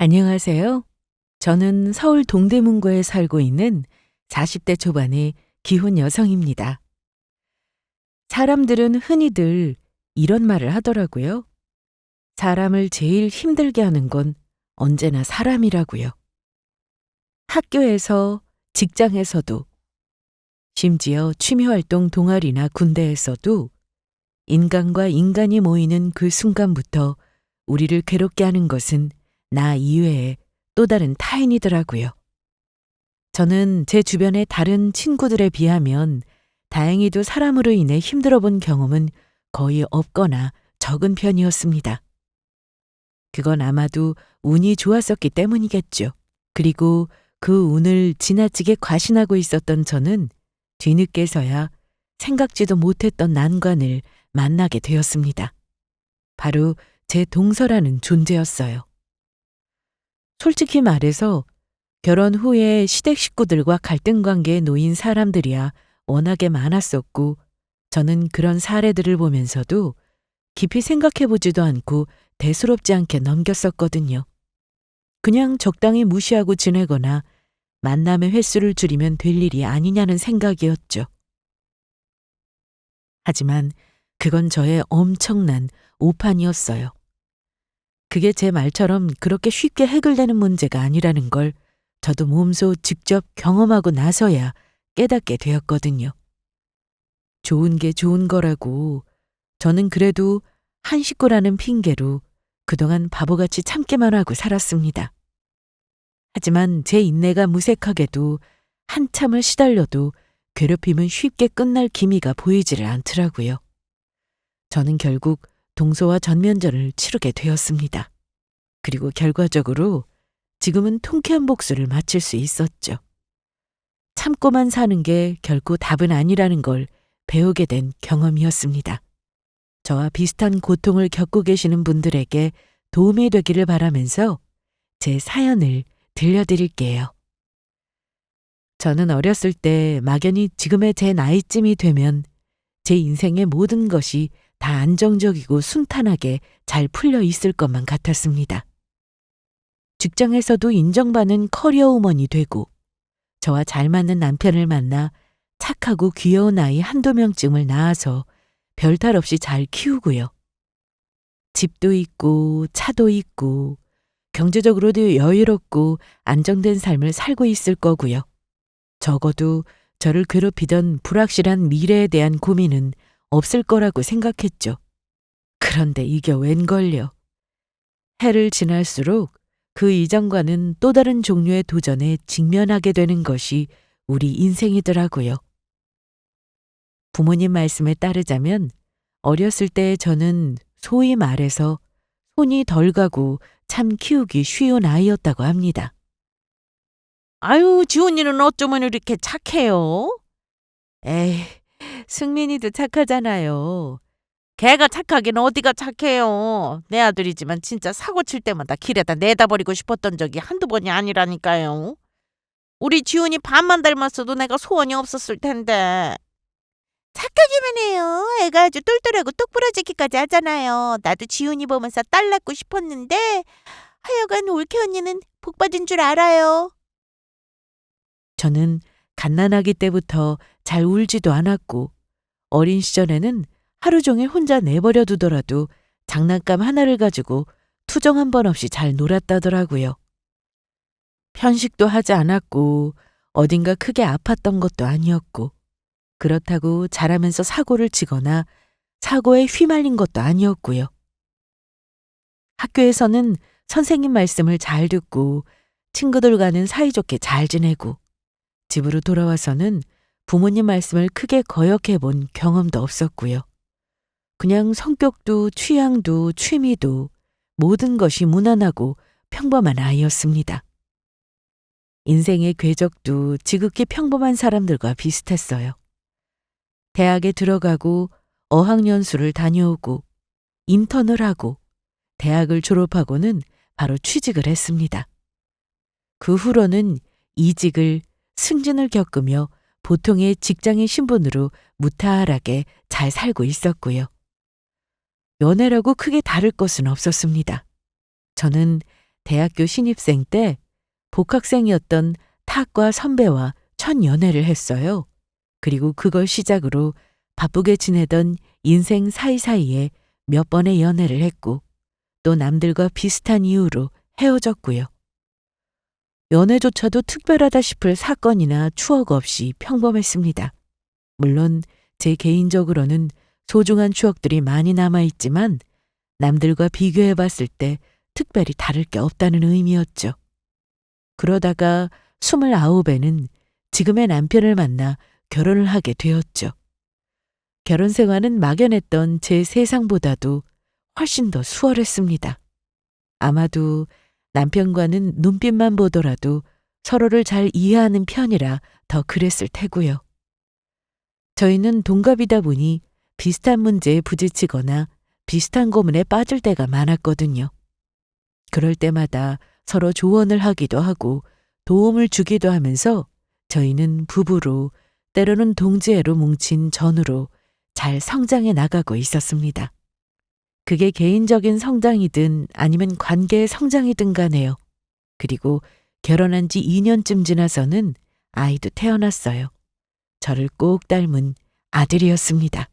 안녕하세요. 저는 서울 동대문구에 살고 있는 40대 초반의 기혼 여성입니다. 사람들은 흔히들 이런 말을 하더라고요. 사람을 제일 힘들게 하는 건 언제나 사람이라고요. 학교에서, 직장에서도, 심지어 취미활동 동아리나 군대에서도 인간과 인간이 모이는 그 순간부터 우리를 괴롭게 하는 것은 나 이외에 또 다른 타인이더라고요. 저는 제 주변의 다른 친구들에 비하면 다행히도 사람으로 인해 힘들어 본 경험은 거의 없거나 적은 편이었습니다. 그건 아마도 운이 좋았었기 때문이겠죠. 그리고 그 운을 지나치게 과신하고 있었던 저는 뒤늦게서야 생각지도 못했던 난관을 만나게 되었습니다. 바로 제 동서라는 존재였어요. 솔직히 말해서 결혼 후에 시댁 식구들과 갈등 관계에 놓인 사람들이야 워낙에 많았었고, 저는 그런 사례들을 보면서도 깊이 생각해 보지도 않고 대수롭지 않게 넘겼었거든요. 그냥 적당히 무시하고 지내거나 만남의 횟수를 줄이면 될 일이 아니냐는 생각이었죠. 하지만 그건 저의 엄청난 오판이었어요. 그게 제 말처럼 그렇게 쉽게 해결되는 문제가 아니라는 걸 저도 몸소 직접 경험하고 나서야 깨닫게 되었거든요. 좋은 게 좋은 거라고 저는 그래도 한 식구라는 핑계로 그동안 바보같이 참기만 하고 살았습니다. 하지만 제 인내가 무색하게도 한참을 시달려도 괴롭힘은 쉽게 끝날 기미가 보이지를 않더라고요. 저는 결국 동서와 전면전을 치르게 되었습니다. 그리고 결과적으로 지금은 통쾌한 복수를 마칠 수 있었죠. 참고만 사는 게 결코 답은 아니라는 걸 배우게 된 경험이었습니다. 저와 비슷한 고통을 겪고 계시는 분들에게 도움이 되기를 바라면서 제 사연을 들려드릴게요. 저는 어렸을 때 막연히 지금의 제 나이쯤이 되면 제 인생의 모든 것이 다 안정적이고 순탄하게 잘 풀려 있을 것만 같았습니다. 직장에서도 인정받는 커리어 우먼이 되고, 저와 잘 맞는 남편을 만나 착하고 귀여운 아이 한두 명쯤을 낳아서 별탈 없이 잘 키우고요. 집도 있고 차도 있고 경제적으로도 여유롭고 안정된 삶을 살고 있을 거고요. 적어도 저를 괴롭히던 불확실한 미래에 대한 고민은 없을 거라고 생각했죠. 그런데 이게 웬걸요. 해를 지날수록 그 이전과는 또 다른 종류의 도전에 직면하게 되는 것이 우리 인생이더라고요. 부모님 말씀에 따르자면 어렸을 때 저는 소위 말해서 손이 덜 가고 참 키우기 쉬운 아이였다고 합니다. 아유, 지훈이는 어쩌면 이렇게 착해요? 에이, 승민이도 착하잖아요. 걔가 착하긴 어디가 착해요. 내 아들이지만 진짜 사고 칠 때마다 길에다 내다 버리고 싶었던 적이 한두 번이 아니라니까요. 우리 지훈이 반만 닮았어도 내가 소원이 없었을 텐데. 착하기만 해요. 애가 아주 똘똘하고 똑부러지기까지 하잖아요. 나도 지훈이 보면서 딸 낳고 싶었는데 하여간 올케 언니는 복 받은 줄 알아요. 저는 갓난아기 때부터 잘 울지도 않았고, 어린 시절에는 하루 종일 혼자 내버려 두더라도 장난감 하나를 가지고 투정 한 번 없이 잘 놀았다더라고요. 편식도 하지 않았고 어딘가 크게 아팠던 것도 아니었고, 그렇다고 자라면서 사고를 치거나 사고에 휘말린 것도 아니었고요. 학교에서는 선생님 말씀을 잘 듣고 친구들과는 사이좋게 잘 지내고, 집으로 돌아와서는 부모님 말씀을 크게 거역해 본 경험도 없었고요. 그냥 성격도 취향도 취미도 모든 것이 무난하고 평범한 아이였습니다. 인생의 궤적도 지극히 평범한 사람들과 비슷했어요. 대학에 들어가고 어학연수를 다녀오고 인턴을 하고 대학을 졸업하고는 바로 취직을 했습니다. 그 후로는 이직을, 승진을 겪으며 보통의 직장인 신분으로 무탈하게 잘 살고 있었고요. 연애라고 크게 다를 것은 없었습니다. 저는 대학교 신입생 때 복학생이었던 타과 선배와 첫 연애를 했어요. 그리고 그걸 시작으로 바쁘게 지내던 인생 사이사이에 몇 번의 연애를 했고 또 남들과 비슷한 이유로 헤어졌고요. 연애조차도 특별하다 싶을 사건이나 추억 없이 평범했습니다. 물론 제 개인적으로는 소중한 추억들이 많이 남아있지만 남들과 비교해 봤을 때 특별히 다를 게 없다는 의미였죠. 그러다가 29에는 지금의 남편을 만나 결혼을 하게 되었죠. 결혼 생활은 막연했던 제 세상보다도 훨씬 더 수월했습니다. 아마도 남편과는 눈빛만 보더라도 서로를 잘 이해하는 편이라 더 그랬을 테고요. 저희는 동갑이다 보니 비슷한 문제에 부딪히거나 비슷한 고민에 빠질 때가 많았거든요. 그럴 때마다 서로 조언을 하기도 하고 도움을 주기도 하면서 저희는 부부로 때로는 동지애로 뭉친 전우로 잘 성장해 나가고 있었습니다. 그게 개인적인 성장이든 아니면 관계의 성장이든 간에요. 그리고 결혼한 지 2년쯤 지나서는 아이도 태어났어요. 저를 꼭 닮은 아들이었습니다.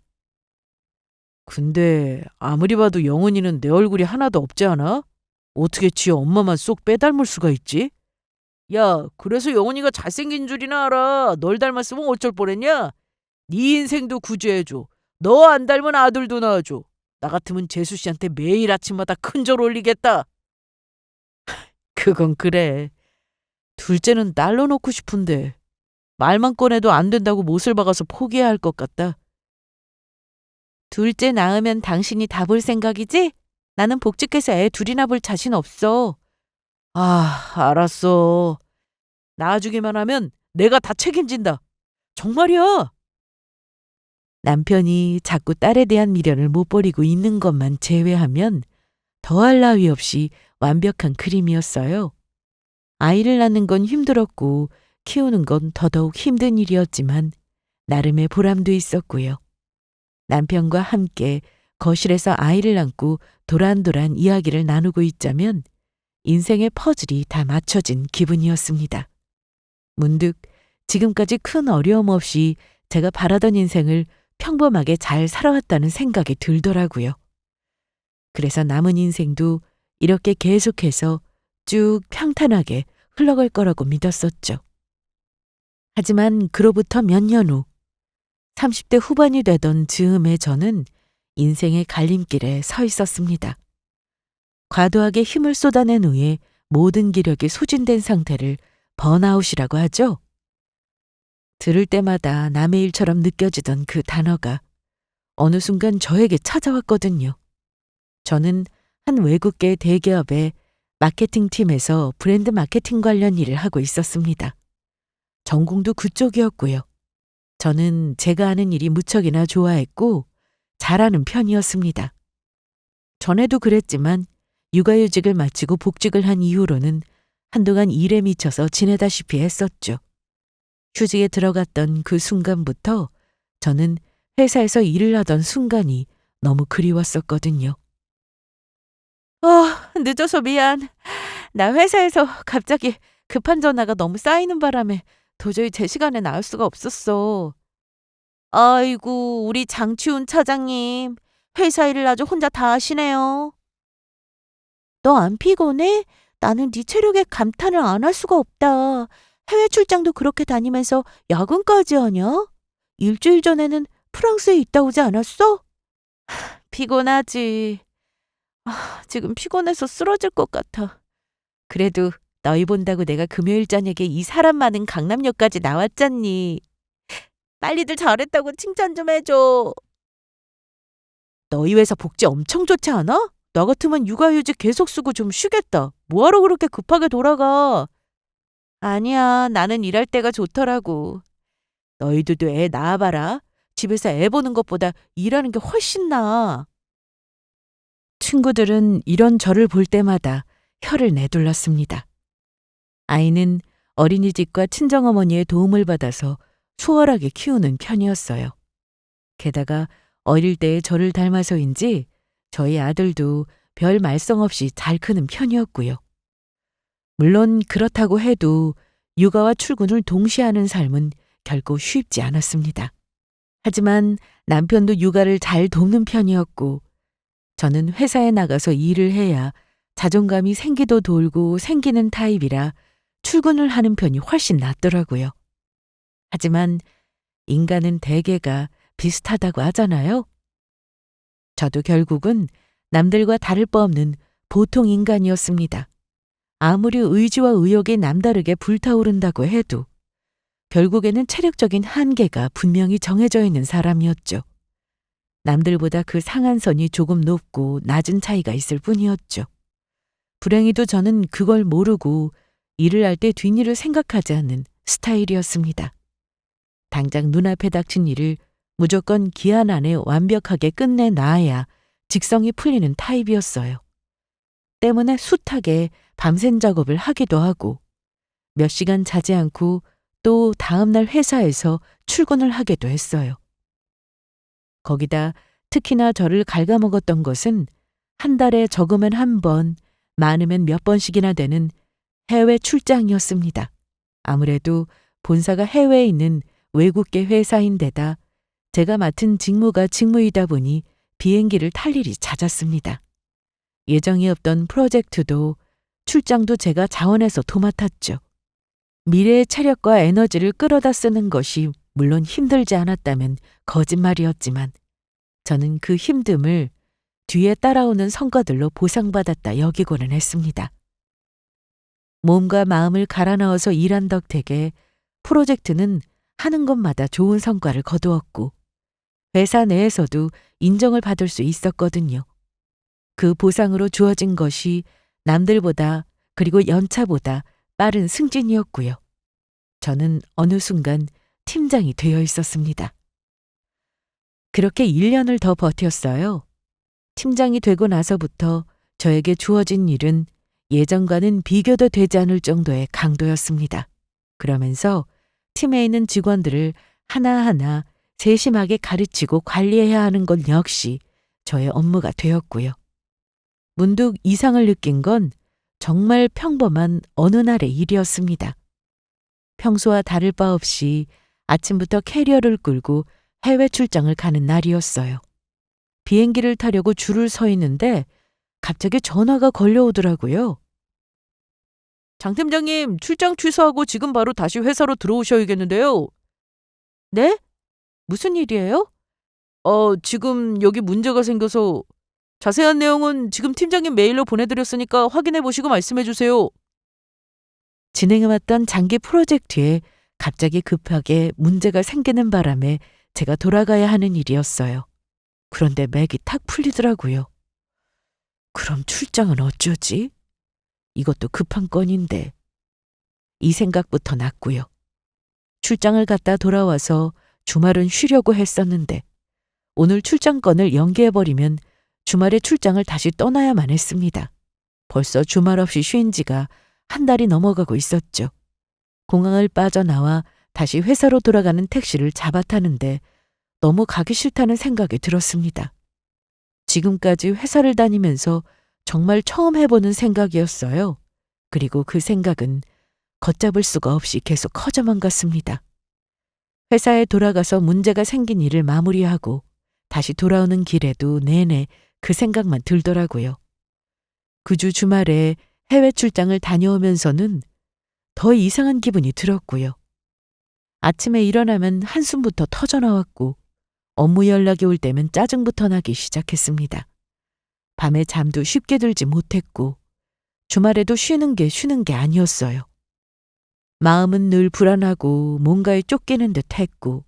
근데 아무리 봐도 영훈이는 내 얼굴이 하나도 없지 않아? 어떻게 지 엄마만 쏙 빼닮을 수가 있지? 야, 그래서 영훈이가 잘생긴 줄이나 알아. 널 닮았으면 어쩔 뻔했냐? 네 인생도 구제해줘. 너 안 닮은 아들도 낳아줘. 나 같으면 재수 씨한테 매일 아침마다 큰절 올리겠다. 그건 그래. 둘째는 딸로 놓고 싶은데 말만 꺼내도 안 된다고 못을 박아서 포기해야 할 것 같다. 둘째 낳으면 당신이 다 볼 생각이지? 나는 복직해서 애 둘이나 볼 자신 없어. 아, 알았어. 낳아주기만 하면 내가 다 책임진다. 정말이야. 남편이 자꾸 딸에 대한 미련을 못 버리고 있는 것만 제외하면 더할 나위 없이 완벽한 그림이었어요. 아이를 낳는 건 힘들었고 키우는 건 더더욱 힘든 일이었지만 나름의 보람도 있었고요. 남편과 함께 거실에서 아이를 안고 도란도란 이야기를 나누고 있자면 인생의 퍼즐이 다 맞춰진 기분이었습니다. 문득 지금까지 큰 어려움 없이 제가 바라던 인생을 평범하게 잘 살아왔다는 생각이 들더라고요. 그래서 남은 인생도 이렇게 계속해서 쭉 평탄하게 흘러갈 거라고 믿었었죠. 하지만 그로부터 몇 년 후, 30대 후반이 되던 즈음에 저는 인생의 갈림길에 서 있었습니다. 과도하게 힘을 쏟아낸 후에 모든 기력이 소진된 상태를 번아웃이라고 하죠. 들을 때마다 남의 일처럼 느껴지던 그 단어가 어느 순간 저에게 찾아왔거든요. 저는 한 외국계 대기업의 마케팅팀에서 브랜드 마케팅 관련 일을 하고 있었습니다. 전공도 그쪽이었고요. 저는 제가 하는 일이 무척이나 좋아했고 잘하는 편이었습니다. 전에도 그랬지만 육아휴직을 마치고 복직을 한 이후로는 한동안 일에 미쳐서 지내다시피 했었죠. 휴직에 들어갔던 그 순간부터 저는 회사에서 일을 하던 순간이 너무 그리웠었거든요. 늦어서 미안. 나 회사에서 갑자기 급한 전화가 너무 쌓이는 바람에 도저히 제 시간에 나올 수가 없었어. 아이고, 우리 장치훈 차장님. 회사 일을 아주 혼자 다 하시네요. 너 안 피곤해? 나는 네 체력에 감탄을 안 할 수가 없다. 해외 출장도 그렇게 다니면서 야근까지 하냐? 일주일 전에는 프랑스에 있다 오지 않았어? 피곤하지. 지금 피곤해서 쓰러질 것 같아. 그래도 너희 본다고 내가 금요일 저녁에 이 사람 많은 강남역까지 나왔잖니. 빨리들 잘했다고 칭찬 좀 해줘. 너희 회사 복지 엄청 좋지 않아? 나 같으면 육아휴직 계속 쓰고 좀 쉬겠다. 뭐하러 그렇게 급하게 돌아가? 아니야, 나는 일할 때가 좋더라고. 너희들도 애 낳아봐라. 집에서 애 보는 것보다 일하는 게 훨씬 나아. 친구들은 이런 저를 볼 때마다 혀를 내둘렀습니다. 아이는 어린이집과 친정어머니의 도움을 받아서 수월하게 키우는 편이었어요. 게다가 어릴 때의 저를 닮아서인지 저희 아들도 별 말썽 없이 잘 크는 편이었고요. 물론 그렇다고 해도 육아와 출근을 동시에 하는 삶은 결코 쉽지 않았습니다. 하지만 남편도 육아를 잘 돕는 편이었고 저는 회사에 나가서 일을 해야 자존감이 생기도 돌고 생기는 타입이라 출근을 하는 편이 훨씬 낫더라고요. 하지만 인간은 대개가 비슷하다고 하잖아요. 저도 결국은 남들과 다를 바 없는 보통 인간이었습니다. 아무리 의지와 의욕이 남다르게 불타오른다고 해도 결국에는 체력적인 한계가 분명히 정해져 있는 사람이었죠. 남들보다 그 상한선이 조금 높고 낮은 차이가 있을 뿐이었죠. 불행히도 저는 그걸 모르고 일을 할 때 뒷일을 생각하지 않는 스타일이었습니다. 당장 눈앞에 닥친 일을 무조건 기한 안에 완벽하게 끝내놔야 직성이 풀리는 타입이었어요. 때문에 숱하게 밤샘 작업을 하기도 하고 몇 시간 자지 않고 또 다음날 회사에서 출근을 하기도 했어요. 거기다 특히나 저를 갉아먹었던 것은 한 달에 적으면 한 번, 많으면 몇 번씩이나 되는 해외 출장이었습니다. 아무래도 본사가 해외에 있는 외국계 회사인데다 제가 맡은 직무가 직무이다 보니 비행기를 탈 일이 잦았습니다. 예정이 없던 프로젝트도 출장도 제가 자원해서 도맡았죠. 미래의 체력과 에너지를 끌어다 쓰는 것이 물론 힘들지 않았다면 거짓말이었지만 저는 그 힘듦을 뒤에 따라오는 성과들로 보상받았다 여기고는 했습니다. 몸과 마음을 갈아 넣어서 일한 덕택에 프로젝트는 하는 것마다 좋은 성과를 거두었고 회사 내에서도 인정을 받을 수 있었거든요. 그 보상으로 주어진 것이 남들보다 그리고 연차보다 빠른 승진이었고요. 저는 어느 순간 팀장이 되어 있었습니다. 그렇게 1년을 더 버텼어요. 팀장이 되고 나서부터 저에게 주어진 일은 예전과는 비교도 되지 않을 정도의 강도였습니다. 그러면서 팀에 있는 직원들을 하나하나 세심하게 가르치고 관리해야 하는 것 역시 저의 업무가 되었고요. 문득 이상을 느낀 건 정말 평범한 어느 날의 일이었습니다. 평소와 다를 바 없이 아침부터 캐리어를 끌고 해외 출장을 가는 날이었어요. 비행기를 타려고 줄을 서 있는데 갑자기 전화가 걸려오더라고요. 장 팀장님, 출장 취소하고 지금 바로 다시 회사로 들어오셔야겠는데요. 네? 무슨 일이에요? 지금 여기 문제가 생겨서 자세한 내용은 지금 팀장님 메일로 보내드렸으니까 확인해 보시고 말씀해 주세요. 진행해왔던 장기 프로젝트에 갑자기 급하게 문제가 생기는 바람에 제가 돌아가야 하는 일이었어요. 그런데 맥이 탁 풀리더라고요. 그럼 출장은 어쩌지? 이것도 급한 건인데. 이 생각부터 났고요. 출장을 갔다 돌아와서 주말은 쉬려고 했었는데 오늘 출장권을 연기해버리면 주말에 출장을 다시 떠나야만 했습니다. 벌써 주말 없이 쉰 지가 한 달이 넘어가고 있었죠. 공항을 빠져나와 다시 회사로 돌아가는 택시를 잡아타는데 너무 가기 싫다는 생각이 들었습니다. 지금까지 회사를 다니면서 정말 처음 해보는 생각이었어요. 그리고 그 생각은 걷잡을 수가 없이 계속 커져만 갔습니다. 회사에 돌아가서 문제가 생긴 일을 마무리하고 다시 돌아오는 길에도 내내 그 생각만 들더라고요. 그 주 주말에 해외 출장을 다녀오면서는 더 이상한 기분이 들었고요. 아침에 일어나면 한숨부터 터져나왔고 업무 연락이 올 때면 짜증부터 나기 시작했습니다. 밤에 잠도 쉽게 들지 못했고 주말에도 쉬는 게 아니었어요. 마음은 늘 불안하고 뭔가에 쫓기는 듯 했고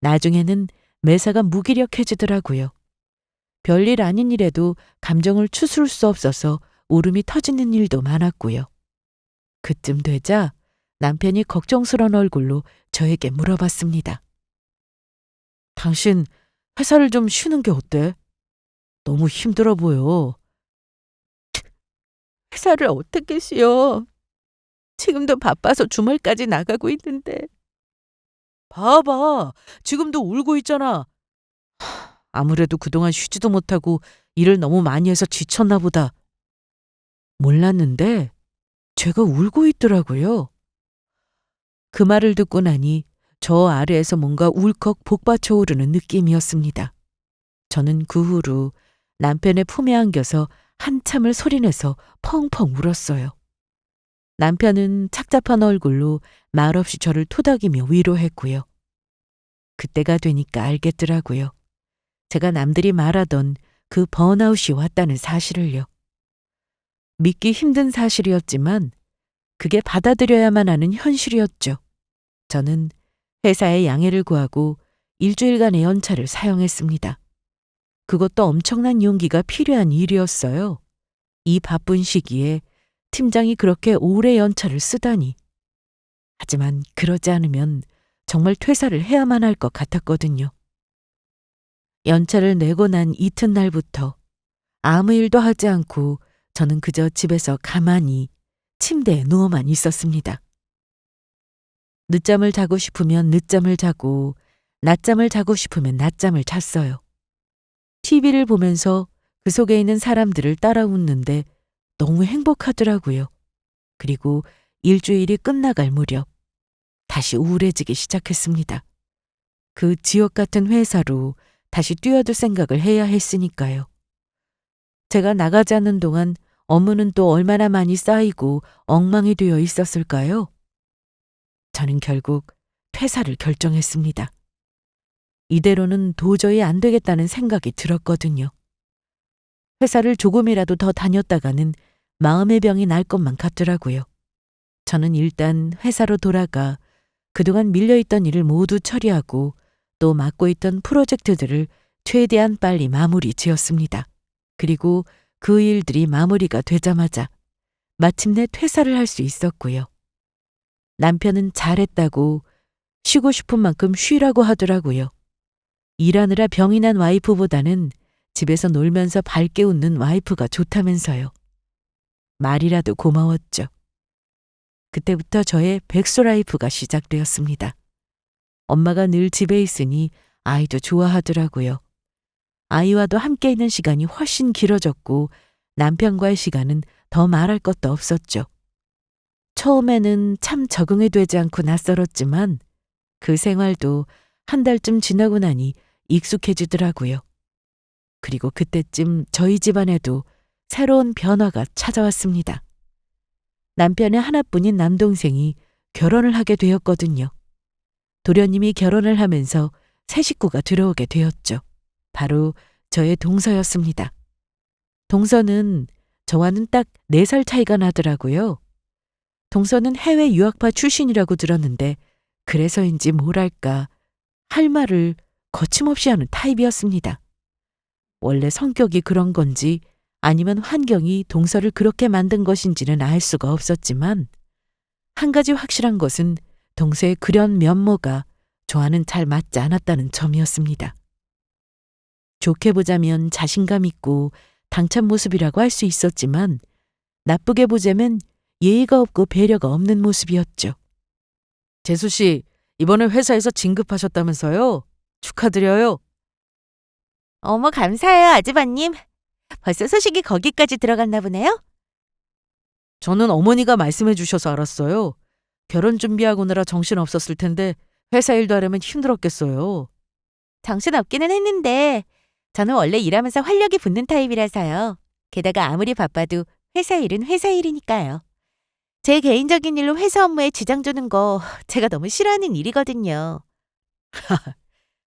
나중에는 매사가 무기력해지더라고요. 별일 아닌 일에도 감정을 추스를 수 없어서 울음이 터지는 일도 많았고요. 그쯤 되자 남편이 걱정스러운 얼굴로 저에게 물어봤습니다. 당신 회사를 좀 쉬는 게 어때? 너무 힘들어 보여. 회사를 어떻게 쉬어? 지금도 바빠서 주말까지 나가고 있는데. 봐봐, 지금도 울고 있잖아. 아무래도 그동안 쉬지도 못하고 일을 너무 많이 해서 지쳤나 보다. 몰랐는데 제가 울고 있더라고요. 그 말을 듣고 나니 저 아래에서 뭔가 울컥 복받쳐 오르는 느낌이었습니다. 저는 그 후로 남편의 품에 안겨서 한참을 소리내서 펑펑 울었어요. 남편은 착잡한 얼굴로 말없이 저를 토닥이며 위로했고요. 그때가 되니까 알겠더라고요. 제가 남들이 말하던 그 번아웃이 왔다는 사실을요. 믿기 힘든 사실이었지만 그게 받아들여야만 하는 현실이었죠. 저는 회사에 양해를 구하고 일주일간의 연차를 사용했습니다. 그것도 엄청난 용기가 필요한 일이었어요. 이 바쁜 시기에 팀장이 그렇게 오래 연차를 쓰다니. 하지만 그러지 않으면 정말 퇴사를 해야만 할 것 같았거든요. 연차를 내고 난 이튿날부터 아무 일도 하지 않고 저는 그저 집에서 가만히 침대에 누워만 있었습니다. 늦잠을 자고 싶으면 늦잠을 자고 낮잠을 자고 싶으면 낮잠을 잤어요. TV를 보면서 그 속에 있는 사람들을 따라 웃는데 너무 행복하더라고요. 그리고 일주일이 끝나갈 무렵 다시 우울해지기 시작했습니다. 그 지옥 같은 회사로 다시 뛰어들 생각을 해야 했으니까요. 제가 나가지 않는 동안 업무는 또 얼마나 많이 쌓이고 엉망이 되어 있었을까요? 저는 결국 퇴사를 결정했습니다. 이대로는 도저히 안 되겠다는 생각이 들었거든요. 회사를 조금이라도 더 다녔다가는 마음의 병이 날 것만 같더라고요. 저는 일단 회사로 돌아가 그동안 밀려있던 일을 모두 처리하고 또 맡고 있던 프로젝트들을 최대한 빨리 마무리 지었습니다. 그리고 그 일들이 마무리가 되자마자 마침내 퇴사를 할 수 있었고요. 남편은 잘했다고 쉬고 싶은 만큼 쉬라고 하더라고요. 일하느라 병이 난 와이프보다는 집에서 놀면서 밝게 웃는 와이프가 좋다면서요. 말이라도 고마웠죠. 그때부터 저의 백수라이프가 시작되었습니다. 엄마가 늘 집에 있으니 아이도 좋아하더라고요. 아이와도 함께 있는 시간이 훨씬 길어졌고 남편과의 시간은 더 말할 것도 없었죠. 처음에는 참 적응이 되지 않고 낯설었지만 그 생활도 한 달쯤 지나고 나니 익숙해지더라고요. 그리고 그때쯤 저희 집안에도 새로운 변화가 찾아왔습니다. 남편의 하나뿐인 남동생이 결혼을 하게 되었거든요. 도련님이 결혼을 하면서 새 식구가 들어오게 되었죠. 바로 저의 동서였습니다. 동서는 저와는 딱 4살 차이가 나더라고요. 동서는 해외 유학파 출신이라고 들었는데 그래서인지 뭐랄까 할 말을 거침없이 하는 타입이었습니다. 원래 성격이 그런 건지 아니면 환경이 동서를 그렇게 만든 것인지는 알 수가 없었지만 한 가지 확실한 것은 동서의 그런 면모가 저와는 잘 맞지 않았다는 점이었습니다. 좋게 보자면 자신감 있고 당찬 모습이라고 할 수 있었지만 나쁘게 보자면 예의가 없고 배려가 없는 모습이었죠. 재수 씨, 이번에 회사에서 진급하셨다면서요? 축하드려요. 어머, 감사해요, 아주버님. 벌써 소식이 거기까지 들어갔나 보네요? 저는 어머니가 말씀해 주셔서 알았어요. 결혼 준비하고느라 정신 없었을 텐데 회사 일도 하려면 힘들었겠어요. 정신없기는 했는데 저는 원래 일하면서 활력이 붙는 타입이라서요. 게다가 아무리 바빠도 회사 일은 회사 일이니까요. 제 개인적인 일로 회사 업무에 지장 주는 거 제가 너무 싫어하는 일이거든요.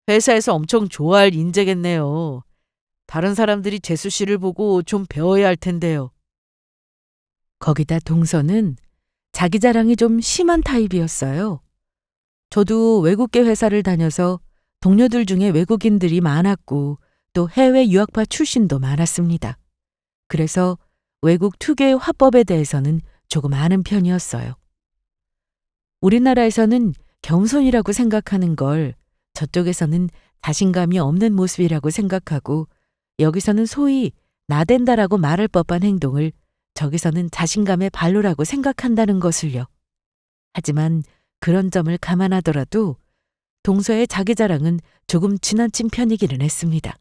회사에서 엄청 좋아할 인재겠네요. 다른 사람들이 재수 씨를 보고 좀 배워야 할 텐데요. 거기다 동서는 자기 자랑이 좀 심한 타입이었어요. 저도 외국계 회사를 다녀서 동료들 중에 외국인들이 많았고 또 해외 유학파 출신도 많았습니다. 그래서 외국 특유의 화법에 대해서는 조금 아는 편이었어요. 우리나라에서는 겸손이라고 생각하는 걸 저쪽에서는 자신감이 없는 모습이라고 생각하고 여기서는 소위 나댄다라고 말할 법한 행동을 저기서는 자신감의 발로라고 생각한다는 것을요. 하지만 그런 점을 감안하더라도 동서의 자기 자랑은 조금 지나친 편이기는 했습니다.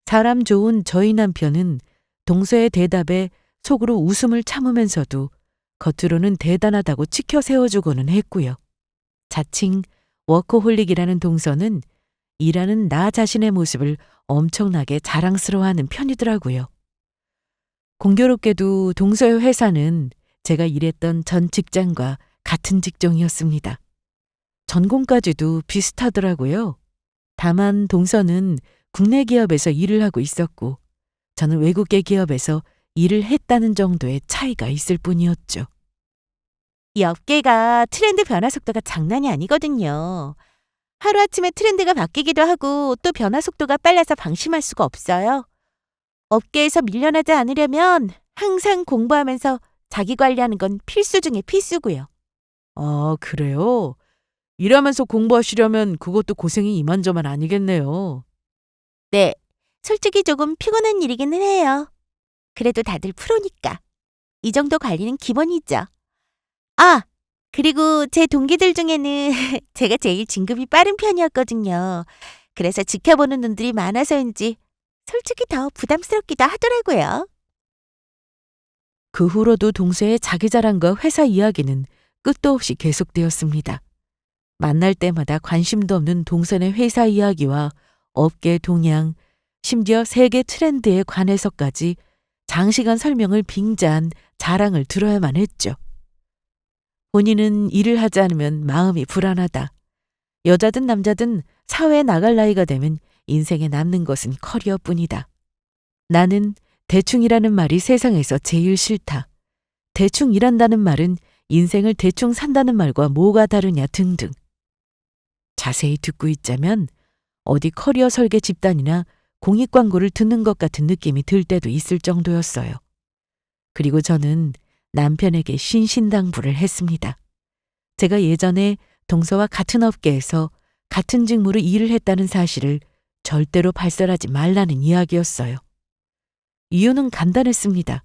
사람 좋은 저희 남편은 동서의 대답에 속으로 웃음을 참으면서도 겉으로는 대단하다고 치켜 세워주고는 했고요. 자칭 워커홀릭이라는 동서는 일하는 나 자신의 모습을 엄청나게 자랑스러워하는 편이더라고요. 공교롭게도 동서의 회사는 제가 일했던 전 직장과 같은 직종이었습니다. 전공까지도 비슷하더라고요. 다만 동서는 국내 기업에서 일을 하고 있었고 저는 외국계 기업에서 일을 했다는 정도의 차이가 있을 뿐이었죠. 이 업계가 트렌드 변화 속도가 장난이 아니거든요. 하루아침에 트렌드가 바뀌기도 하고 또 변화 속도가 빨라서 방심할 수가 없어요. 업계에서 밀려나지 않으려면 항상 공부하면서 자기 관리하는 건 필수 중에 필수고요. 아, 그래요? 일하면서 공부하시려면 그것도 고생이 이만저만 아니겠네요. 네, 솔직히 조금 피곤한 일이기는 해요. 그래도 다들 프로니까. 이 정도 관리는 기본이죠. 아, 그리고 제 동기들 중에는 제가 제일 진급이 빠른 편이었거든요. 그래서 지켜보는 눈들이 많아서인지 솔직히 더 부담스럽기도 하더라고요. 그 후로도 동서의 자기 자랑과 회사 이야기는 끝도 없이 계속되었습니다. 만날 때마다 관심도 없는 동선의 회사 이야기와 업계 동향, 심지어 세계 트렌드에 관해서까지 장시간 설명을 빙자한 자랑을 들어야만 했죠. 본인은 일을 하지 않으면 마음이 불안하다. 여자든 남자든 사회에 나갈 나이가 되면 인생에 남는 것은 커리어뿐이다. 나는 대충 일하는 말이 세상에서 제일 싫다. 대충 일한다는 말은 인생을 대충 산다는 말과 뭐가 다르냐 등등. 자세히 듣고 있자면 어디 커리어 설계 집단이나 공익 광고를 듣는 것 같은 느낌이 들 때도 있을 정도였어요. 그리고 저는 남편에게 신신당부를 했습니다. 제가 예전에 동서와 같은 업계에서 같은 직무로 일을 했다는 사실을 절대로 발설하지 말라는 이야기였어요. 이유는 간단했습니다.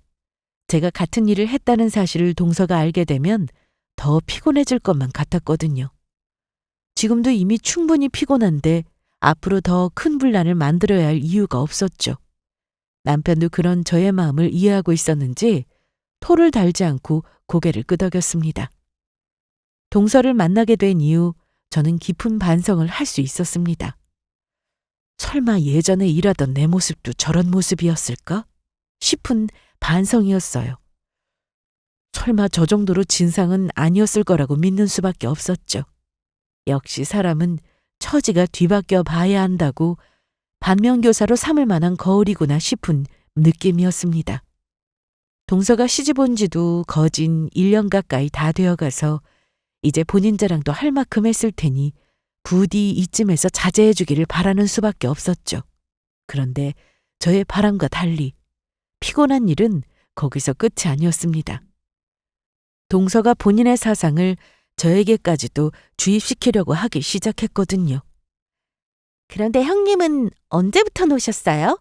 제가 같은 일을 했다는 사실을 동서가 알게 되면 더 피곤해질 것만 같았거든요. 지금도 이미 충분히 피곤한데 앞으로 더 큰 분란을 만들어야 할 이유가 없었죠. 남편도 그런 저의 마음을 이해하고 있었는지 토를 달지 않고 고개를 끄덕였습니다. 동서를 만나게 된 이후 저는 깊은 반성을 할 수 있었습니다. 설마 예전에 일하던 내 모습도 저런 모습이었을까? 싶은 반성이었어요. 설마 저 정도로 진상은 아니었을 거라고 믿는 수밖에 없었죠. 역시 사람은 처지가 뒤바뀌어 봐야 한다고 반면교사로 삼을 만한 거울이구나 싶은 느낌이었습니다. 동서가 시집 온 지도 거진 1년 가까이 다 되어가서 이제 본인 자랑도 할 만큼 했을 테니 부디 이쯤에서 자제해 주기를 바라는 수밖에 없었죠. 그런데 저의 바람과 달리 피곤한 일은 거기서 끝이 아니었습니다. 동서가 본인의 사상을 저에게까지도 주입시키려고 하기 시작했거든요. 그런데 형님은 언제부터 노셨어요?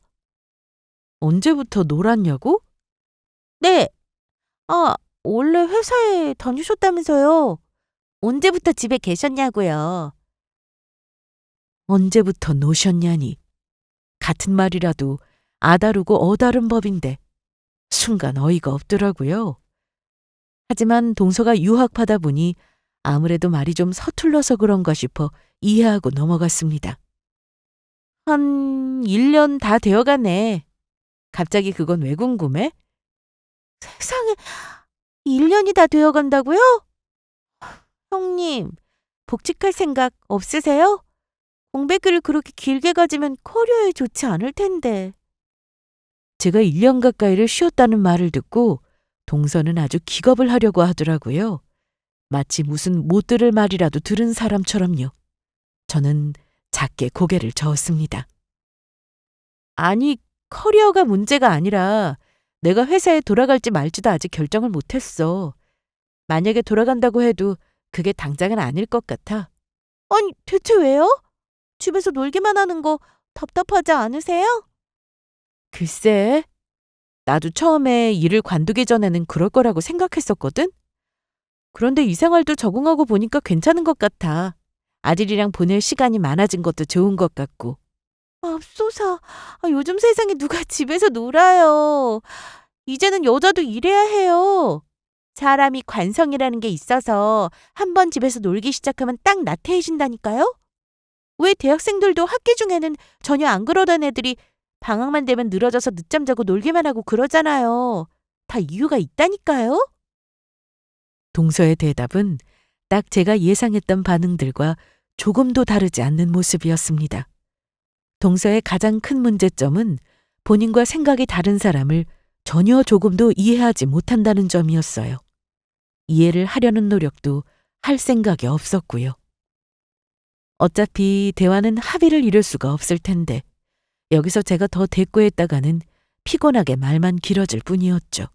언제부터 놀았냐고? 네. 아, 원래 회사에 다니셨다면서요. 언제부터 집에 계셨냐고요. 언제부터 노셨냐니. 같은 말이라도 아다르고 어다른 법인데 순간 어이가 없더라고요. 하지만 동서가 유학하다 보니 아무래도 말이 좀 서툴러서 그런가 싶어 이해하고 넘어갔습니다. 한 1년 다 되어가네. 갑자기 그건 왜 궁금해? 세상에, 1년이 다 되어간다고요? 형님, 복직할 생각 없으세요? 공백기를 그렇게 길게 가지면 커리어에 좋지 않을 텐데. 제가 1년 가까이를 쉬었다는 말을 듣고 동서는 아주 기겁을 하려고 하더라고요. 마치 무슨 못 들을 말이라도 들은 사람처럼요. 저는 작게 고개를 저었습니다. 아니, 커리어가 문제가 아니라 내가 회사에 돌아갈지 말지도 아직 결정을 못했어. 만약에 돌아간다고 해도 그게 당장은 아닐 것 같아. 아니, 대체 왜요? 집에서 놀기만 하는 거 답답하지 않으세요? 글쎄, 나도 처음에 일을 관두기 전에는 그럴 거라고 생각했었거든? 그런데 이 생활도 적응하고 보니까 괜찮은 것 같아. 아들이랑 보낼 시간이 많아진 것도 좋은 것 같고. 맙소사, 요즘 세상에 누가 집에서 놀아요. 이제는 여자도 일해야 해요. 사람이 관성이라는 게 있어서 한 번 집에서 놀기 시작하면 딱 나태해진다니까요? 왜 대학생들도 학기 중에는 전혀 안 그러던 애들이 방학만 되면 늘어져서 늦잠 자고 놀기만 하고 그러잖아요. 다 이유가 있다니까요? 동서의 대답은 딱 제가 예상했던 반응들과 조금도 다르지 않는 모습이었습니다. 동서의 가장 큰 문제점은 본인과 생각이 다른 사람을 전혀 조금도 이해하지 못한다는 점이었어요. 이해를 하려는 노력도 할 생각이 없었고요. 어차피 대화는 합의를 이룰 수가 없을 텐데 여기서 제가 더 대꾸했다가는 피곤하게 말만 길어질 뿐이었죠.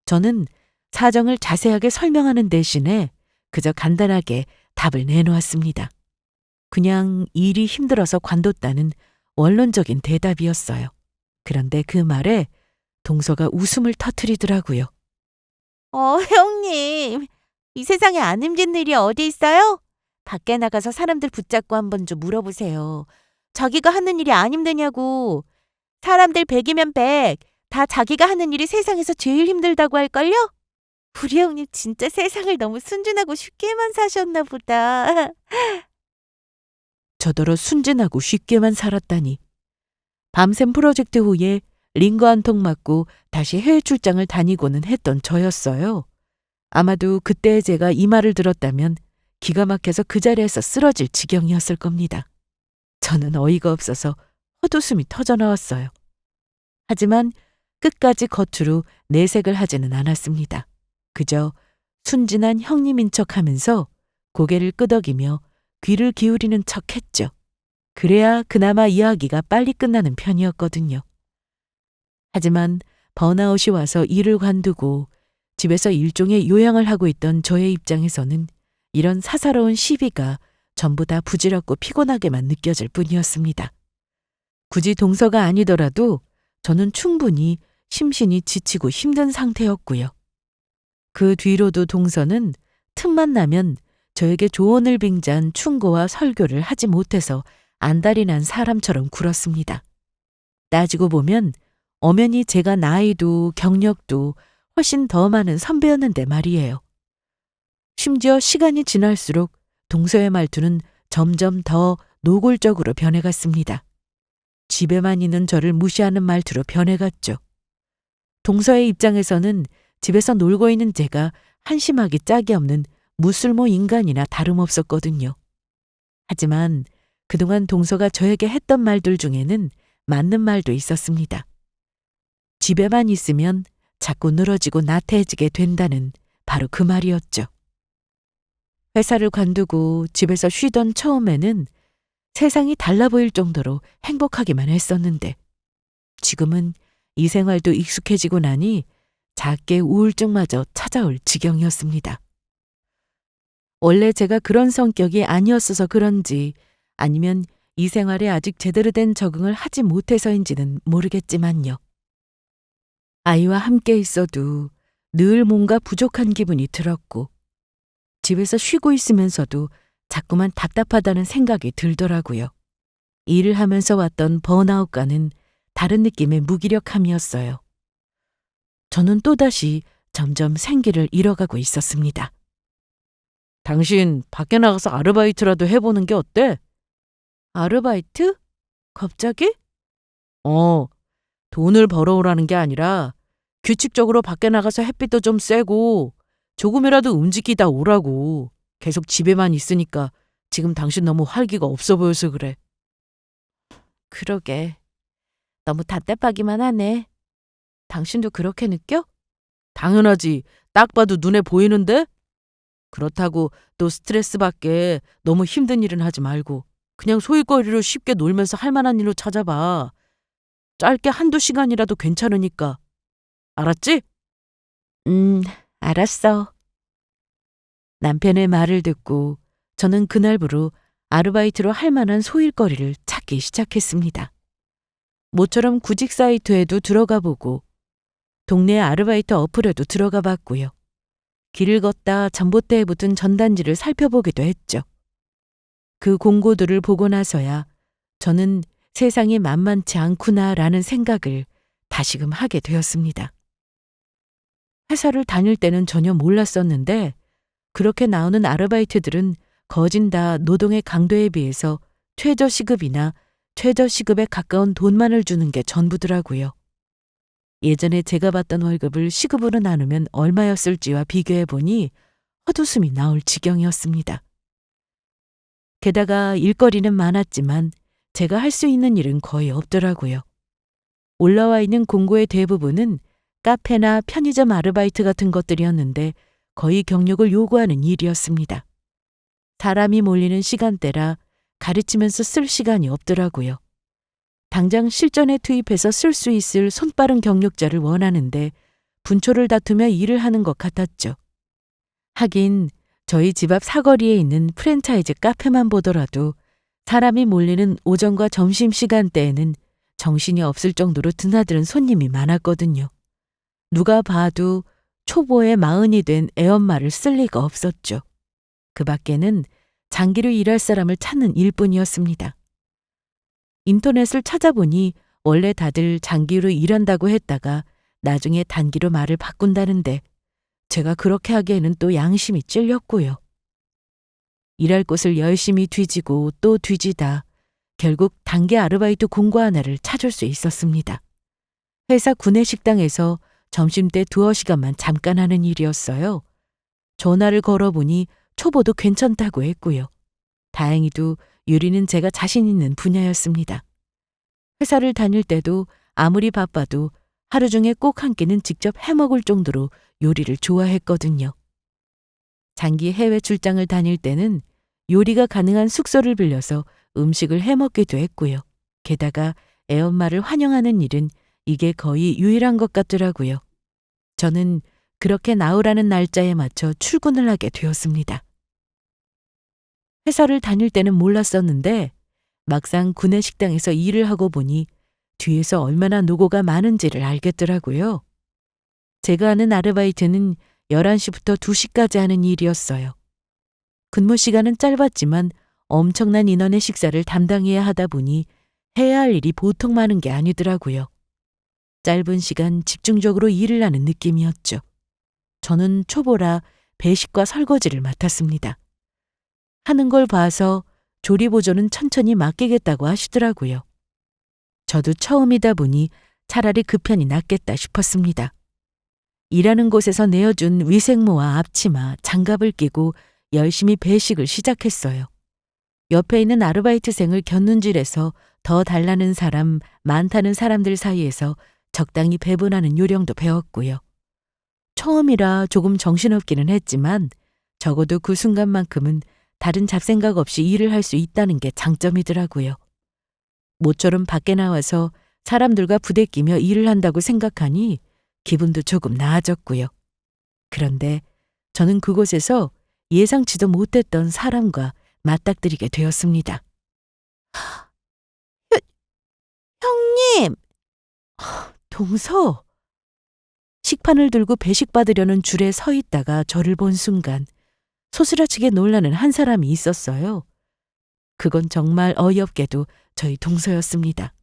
저는 사정을 자세하게 설명하는 대신에 그저 간단하게 답을 내놓았습니다. 그냥 일이 힘들어서 관뒀다는 원론적인 대답이었어요. 그런데 그 말에 동서가 웃음을 터뜨리더라고요. 형님. 이 세상에 안 힘든 일이 어디 있어요? 밖에 나가서 사람들 붙잡고 한번 좀 물어보세요. 자기가 하는 일이 안 힘드냐고. 사람들 100이면 100. 다 자기가 하는 일이 세상에서 제일 힘들다고 할걸요? 우리 형님 진짜 세상을 너무 순진하고 쉽게만 사셨나 보다. 저더러 순진하고 쉽게만 살았다니. 밤샘 프로젝트 후에 링거 한 통 맞고 다시 해외 출장을 다니고는 했던 저였어요. 아마도 그때 제가 이 말을 들었다면 기가 막혀서 그 자리에서 쓰러질 지경이었을 겁니다. 저는 어이가 없어서 헛웃음이 터져나왔어요. 하지만 끝까지 겉으로 내색을 하지는 않았습니다. 그저 순진한 형님인 척하면서 고개를 끄덕이며 귀를 기울이는 척했죠. 그래야 그나마 이야기가 빨리 끝나는 편이었거든요. 하지만 번아웃이 와서 일을 관두고 집에서 일종의 요양을 하고 있던 저의 입장에서는 이런 사사로운 시비가 전부 다 부질없고 피곤하게만 느껴질 뿐이었습니다. 굳이 동서가 아니더라도 저는 충분히 심신이 지치고 힘든 상태였고요. 그 뒤로도 동서는 틈만 나면 저에게 조언을 빙자한 충고와 설교를 하지 못해서 안달이 난 사람처럼 굴었습니다. 따지고 보면 엄연히 제가 나이도 경력도 훨씬 더 많은 선배였는데 말이에요. 심지어 시간이 지날수록 동서의 말투는 점점 더 노골적으로 변해갔습니다. 집에만 있는 저를 무시하는 말투로 변해갔죠. 동서의 입장에서는 집에서 놀고 있는 제가 한심하기 짝이 없는 무술모 인간이나 다름없었거든요. 하지만 그동안 동서가 저에게 했던 말들 중에는 맞는 말도 있었습니다. 집에만 있으면 자꾸 늘어지고 나태해지게 된다는 바로 그 말이었죠. 회사를 관두고 집에서 쉬던 처음에는 세상이 달라 보일 정도로 행복하기만 했었는데 지금은 이 생활도 익숙해지고 나니 작게 우울증마저 찾아올 지경이었습니다. 원래 제가 그런 성격이 아니었어서 그런지 아니면 이 생활에 아직 제대로 된 적응을 하지 못해서인지는 모르겠지만요. 아이와 함께 있어도 늘 뭔가 부족한 기분이 들었고 집에서 쉬고 있으면서도 자꾸만 답답하다는 생각이 들더라고요. 일을 하면서 왔던 번아웃과는 다른 느낌의 무기력함이었어요. 저는 또다시 점점 생기를 잃어가고 있었습니다. 당신 밖에 나가서 아르바이트라도 해보는 게 어때? 아르바이트? 갑자기? 돈을 벌어오라는 게 아니라 규칙적으로 밖에 나가서 햇빛도 좀 쐬고 조금이라도 움직이다 오라고. 계속 집에만 있으니까 지금 당신 너무 활기가 없어 보여서 그래. 그러게. 너무 답답하기만 하네. 당신도 그렇게 느껴? 당연하지. 딱 봐도 눈에 보이는데? 그렇다고 또 스트레스 받게 너무 힘든 일은 하지 말고 그냥 소일거리로 쉽게 놀면서 할 만한 일로 찾아봐. 짧게 한두 시간이라도 괜찮으니까. 알았지? 알았어. 남편의 말을 듣고 저는 그날부로 아르바이트로 할 만한 소일거리를 찾기 시작했습니다. 모처럼 구직 사이트에도 들어가 보고 동네 아르바이트 어플에도 들어가 봤고요. 길을 걷다 전봇대에 붙은 전단지를 살펴보기도 했죠. 그 공고들을 보고 나서야 저는 세상이 만만치 않구나라는 생각을 다시금 하게 되었습니다. 회사를 다닐 때는 전혀 몰랐었는데 그렇게 나오는 아르바이트들은 거진 다 노동의 강도에 비해서 최저시급이나 최저시급에 가까운 돈만을 주는 게 전부더라고요. 예전에 제가 받던 월급을 시급으로 나누면 얼마였을지와 비교해 보니 헛웃음이 나올 지경이었습니다. 게다가 일거리는 많았지만 제가 할 수 있는 일은 거의 없더라고요. 올라와 있는 공고의 대부분은 카페나 편의점 아르바이트 같은 것들이었는데 거의 경력을 요구하는 일이었습니다. 사람이 몰리는 시간대라 가르치면서 쓸 시간이 없더라고요. 당장 실전에 투입해서 쓸 수 있을 손빠른 경력자를 원하는데 분초를 다투며 일을 하는 것 같았죠. 하긴 저희 집 앞 사거리에 있는 프랜차이즈 카페만 보더라도 사람이 몰리는 오전과 점심 시간대에는 정신이 없을 정도로 드나드는 손님이 많았거든요. 누가 봐도 초보에 40이 된 애엄마를 쓸 리가 없었죠. 그 밖에는 장기로 일할 사람을 찾는 일뿐이었습니다. 인터넷을 찾아보니 원래 다들 장기로 일한다고 했다가 나중에 단기로 말을 바꾼다는데 제가 그렇게 하기에는 또 양심이 찔렸고요. 일할 곳을 열심히 뒤지고 또 뒤지다 결국 단기 아르바이트 공고 하나를 찾을 수 있었습니다. 회사 구내식당에서 점심때 두어 시간만 잠깐 하는 일이었어요. 전화를 걸어보니 초보도 괜찮다고 했고요. 다행히도 요리는 제가 자신 있는 분야였습니다. 회사를 다닐 때도 아무리 바빠도 하루 중에 꼭 한 끼는 직접 해먹을 정도로 요리를 좋아했거든요. 장기 해외 출장을 다닐 때는 요리가 가능한 숙소를 빌려서 음식을 해먹기도 했고요. 게다가 애엄마를 환영하는 일은 이게 거의 유일한 것 같더라고요. 저는 그렇게 나오라는 날짜에 맞춰 출근을 하게 되었습니다. 회사를 다닐 때는 몰랐었는데 막상 구내식당에서 일을 하고 보니 뒤에서 얼마나 노고가 많은지를 알겠더라고요. 제가 하는 아르바이트는 11시부터 2시까지 하는 일이었어요. 근무 시간은 짧았지만 엄청난 인원의 식사를 담당해야 하다 보니 해야 할 일이 보통 많은 게 아니더라고요. 짧은 시간 집중적으로 일을 하는 느낌이었죠. 저는 초보라 배식과 설거지를 맡았습니다. 하는 걸 봐서 조리 보조는 천천히 맡기겠다고 하시더라고요. 저도 처음이다 보니 차라리 그 편이 낫겠다 싶었습니다. 일하는 곳에서 내어준 위생모와 앞치마, 장갑을 끼고 열심히 배식을 시작했어요. 옆에 있는 아르바이트생을 곁눈질해서 더 달라는 사람, 많다는 사람들 사이에서 적당히 배분하는 요령도 배웠고요. 처음이라 조금 정신없기는 했지만 적어도 그 순간만큼은 다른 잡생각 없이 일을 할 수 있다는 게 장점이더라고요. 모처럼 밖에 나와서 사람들과 부대끼며 일을 한다고 생각하니 기분도 조금 나아졌고요. 그런데 저는 그곳에서 예상치도 못했던 사람과 맞닥뜨리게 되었습니다. 형님! 동서! 식판을 들고 배식 받으려는 줄에 서 있다가 저를 본 순간 소스라치게 놀라는 한 사람이 있었어요. 그건 정말 어이없게도 저희 동서였습니다.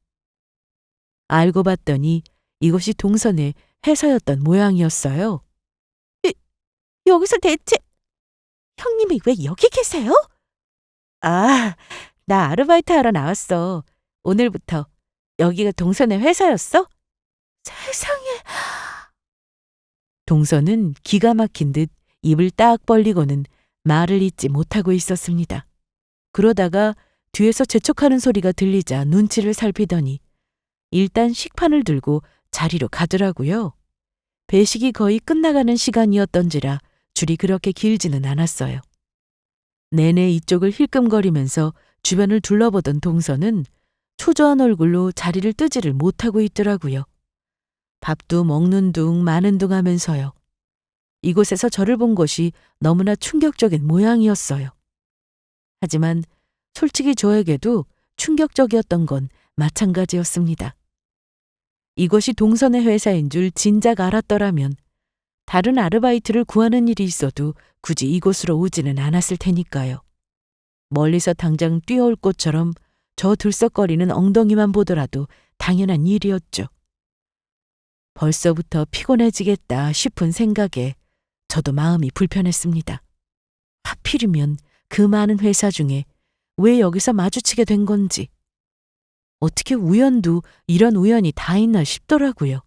알고 봤더니 이것이 동선의 회사였던 모양이었어요. 여기서 대체 형님이 왜 여기 계세요? 아, 나 아르바이트 하러 나왔어. 오늘부터 여기가 동선의 회사였어? 세상에. 동서는 기가 막힌 듯 입을 딱 벌리고는 말을 잇지 못하고 있었습니다. 그러다가 뒤에서 재촉하는 소리가 들리자 눈치를 살피더니 일단 식판을 들고 자리로 가더라고요. 배식이 거의 끝나가는 시간이었던지라 줄이 그렇게 길지는 않았어요. 내내 이쪽을 힐끔거리면서 주변을 둘러보던 동서는 초조한 얼굴로 자리를 뜨지를 못하고 있더라고요. 밥도 먹는 둥 마는 둥 하면서요. 이곳에서 저를 본 것이 너무나 충격적인 모양이었어요. 하지만 솔직히 저에게도 충격적이었던 건 마찬가지였습니다. 이것이 동선의 회사인 줄 진작 알았더라면 다른 아르바이트를 구하는 일이 있어도 굳이 이곳으로 오지는 않았을 테니까요. 멀리서 당장 뛰어올 것처럼 저 들썩거리는 엉덩이만 보더라도 당연한 일이었죠. 벌써부터 피곤해지겠다 싶은 생각에 저도 마음이 불편했습니다. 하필이면 그 많은 회사 중에 왜 여기서 마주치게 된 건지, 어떻게 우연도 이런 우연이 다 있나 싶더라고요.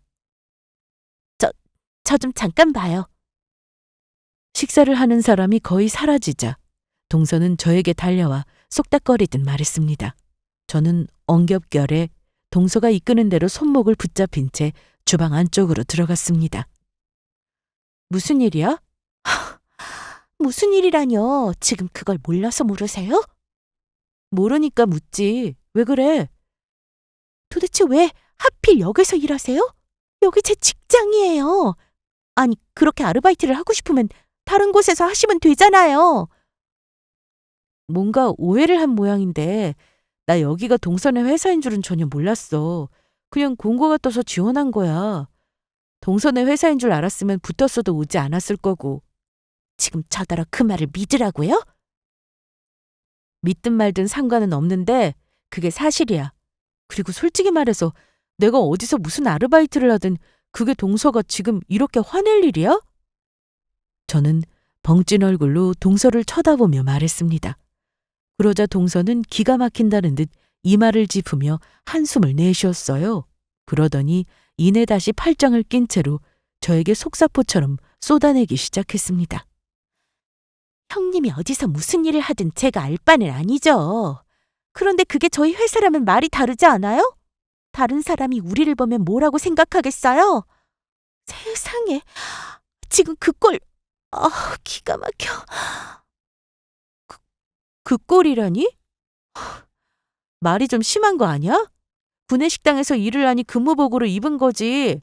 저 좀 잠깐 봐요. 식사를 하는 사람이 거의 사라지자 동서는 저에게 달려와 쏙닥거리듯 말했습니다. 저는 엉겹결에 동서가 이끄는 대로 손목을 붙잡힌 채 주방 안쪽으로 들어갔습니다. 무슨 일이야? 무슨 일이라뇨? 지금 그걸 몰라서 물으세요? 모르니까 묻지. 왜 그래? 도대체 왜 하필 여기서 일하세요? 여기 제 직장이에요. 아니, 그렇게 아르바이트를 하고 싶으면 다른 곳에서 하시면 되잖아요. 뭔가 오해를 한 모양인데 나 여기가 동선의 회사인 줄은 전혀 몰랐어. 그냥 공고가 떠서 지원한 거야. 동선의 회사인 줄 알았으면 붙었어도 오지 않았을 거고. 지금 저더러 그 말을 믿으라고요? 믿든 말든 상관은 없는데 그게 사실이야. 그리고 솔직히 말해서 내가 어디서 무슨 아르바이트를 하든 그게 동서가 지금 이렇게 화낼 일이야? 저는 벙찐 얼굴로 동서를 쳐다보며 말했습니다. 그러자 동서는 기가 막힌다는 듯 이마를 짚으며 한숨을 내쉬었어요. 그러더니 이내 다시 팔짱을 낀 채로 저에게 속사포처럼 쏟아내기 시작했습니다. 형님이 어디서 무슨 일을 하든 제가 알 바는 아니죠. 그런데 그게 저희 회사라면 말이 다르지 않아요? 다른 사람이 우리를 보면 뭐라고 생각하겠어요? 세상에, 지금 그 꼴, 기가 막혀. 그 꼴이라니? 말이 좀 심한 거 아니야? 구내식당에서 일을 하니 근무복으로 입은 거지.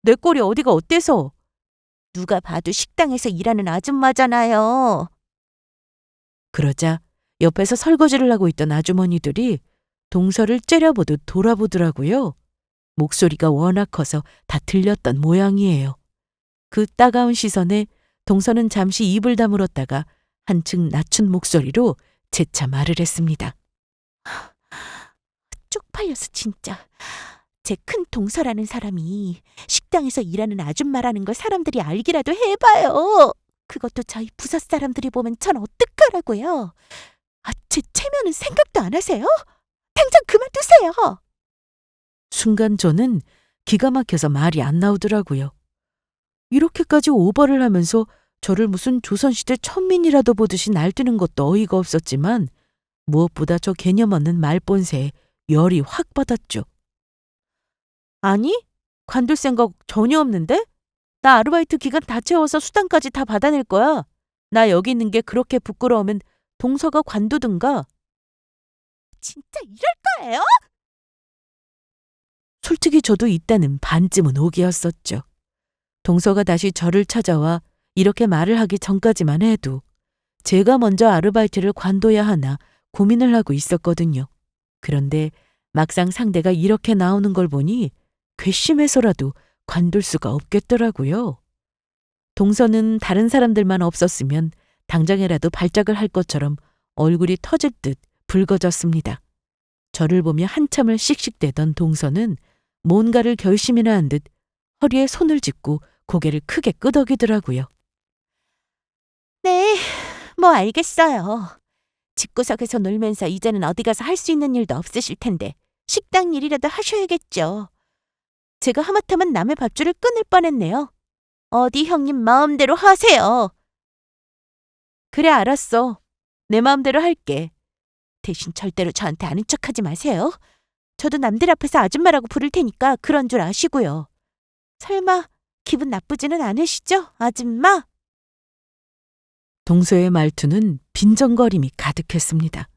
내 꼴이 어디가 어때서? 누가 봐도 식당에서 일하는 아줌마잖아요. 그러자 옆에서 설거지를 하고 있던 아주머니들이 동서를 째려보듯 돌아보더라고요. 목소리가 워낙 커서 다 들렸던 모양이에요. 그 따가운 시선에 동서는 잠시 입을 다물었다가 한층 낮춘 목소리로 재차 말을 했습니다. 쪽팔려서 진짜. 제 큰 동서라는 사람이 식당에서 일하는 아줌마라는 걸 사람들이 알기라도 해봐요. 그것도 저희 부서 사람들이 보면 전 어떡하라고요. 제 체면은 생각도 안 하세요? 당장 그만두세요. 순간 저는 기가 막혀서 말이 안 나오더라고요. 이렇게까지 오버를 하면서 저를 무슨 조선시대 천민이라도 보듯이 날뛰는 것도 어이가 없었지만 무엇보다 저 개념 없는 말본세에 열이 확 받았죠. 아니, 관둘 생각 전혀 없는데? 나 아르바이트 기간 다 채워서 수당까지 다 받아낼 거야. 나 여기 있는 게 그렇게 부끄러우면 동서가 관두든가. 진짜 이럴 거예요? 솔직히 저도 이때는 반쯤은 오기였었죠. 동서가 다시 저를 찾아와 이렇게 말을 하기 전까지만 해도 제가 먼저 아르바이트를 관둬야 하나 고민을 하고 있었거든요. 그런데 막상 상대가 이렇게 나오는 걸 보니 괘씸해서라도 관둘 수가 없겠더라고요. 동서는 다른 사람들만 없었으면 당장이라도 발작을 할 것처럼 얼굴이 터질 듯 붉어졌습니다. 저를 보며 한참을 씩씩대던 동서는 뭔가를 결심이나 한 듯 허리에 손을 짚고 고개를 크게 끄덕이더라고요. 네, 뭐 알겠어요. 집구석에서 놀면서 이제는 어디 가서 할 수 있는 일도 없으실 텐데 식당 일이라도 하셔야겠죠. 제가 하마터면 남의 밥줄을 끊을 뻔했네요. 어디 형님 마음대로 하세요. 그래, 알았어. 내 마음대로 할게. 대신 절대로 저한테 아는 척하지 마세요. 저도 남들 앞에서 아줌마라고 부를 테니까 그런 줄 아시고요. 설마 기분 나쁘지는 않으시죠, 아줌마? 동서의 말투는 빈정거림이 가득했습니다.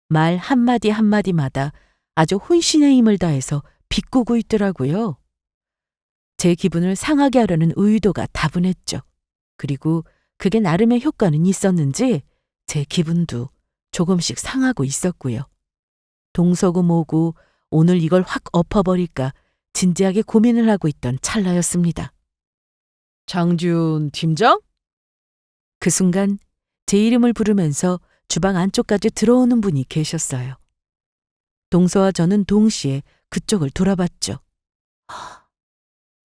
말 한마디 한마디마다 아주 혼신의 힘을 다해서 비꼬고 있더라고요. 제 기분을 상하게 하려는 의도가 다분했죠. 그리고 그게 나름의 효과는 있었는지 제 기분도 조금씩 상하고 있었고요. 동서고 뭐고 오늘 이걸 확 엎어버릴까 진지하게 고민을 하고 있던 찰나였습니다. 장지훈 팀장? 그 순간 제 이름을 부르면서 주방 안쪽까지 들어오는 분이 계셨어요. 동서와 저는 동시에 그쪽을 돌아봤죠.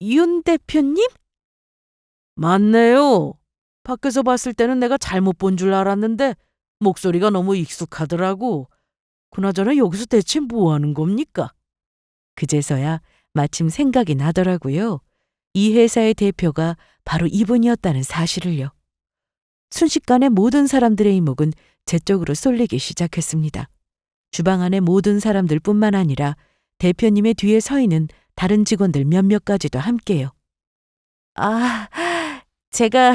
윤 대표님? 맞네요. 밖에서 봤을 때는 내가 잘못 본 줄 알았는데 목소리가 너무 익숙하더라고. 그나저나 여기서 대체 뭐 하는 겁니까? 그제서야 마침 생각이 나더라고요. 이 회사의 대표가 바로 이분이었다는 사실을요. 순식간에 모든 사람들의 이목은 제 쪽으로 쏠리기 시작했습니다. 주방 안의 모든 사람들뿐만 아니라 대표님의 뒤에 서 있는 다른 직원들 몇몇까지도 함께요. 아, 제가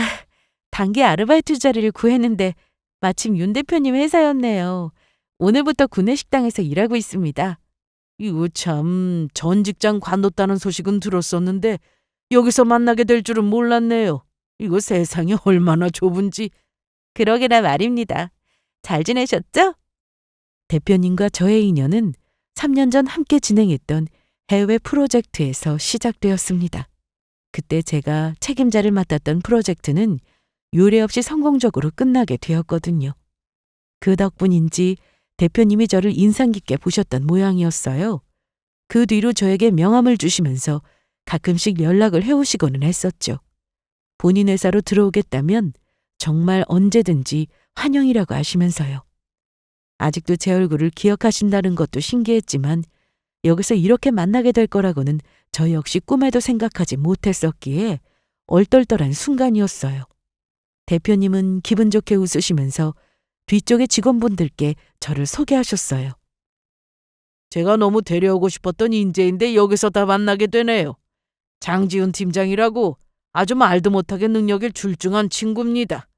단기 아르바이트 자리를 구했는데 마침 윤 대표님 회사였네요. 오늘부터 구내식당에서 일하고 있습니다. 이거 참, 전 직장 관뒀다는 소식은 들었었는데 여기서 만나게 될 줄은 몰랐네요. 이거 세상이 얼마나 좁은지. 그러게나 말입니다. 잘 지내셨죠? 대표님과 저의 인연은 3년 전 함께 진행했던 해외 프로젝트에서 시작되었습니다. 그때 제가 책임자를 맡았던 프로젝트는 유례 없이 성공적으로 끝나게 되었거든요. 그 덕분인지 대표님이 저를 인상 깊게 보셨던 모양이었어요. 그 뒤로 저에게 명함을 주시면서 가끔씩 연락을 해오시고는 했었죠. 본인 회사로 들어오겠다면 정말 언제든지 환영이라고 하시면서요. 아직도 제 얼굴을 기억하신다는 것도 신기했지만 여기서 이렇게 만나게 될 거라고는 저 역시 꿈에도 생각하지 못했었기에 얼떨떨한 순간이었어요. 대표님은 기분 좋게 웃으시면서 뒤쪽의 직원분들께 저를 소개하셨어요. 제가 너무 데려오고 싶었던 인재인데 여기서 다 만나게 되네요. 장지훈 팀장이라고 아주 말도 못하게 능력이 출중한 친구입니다.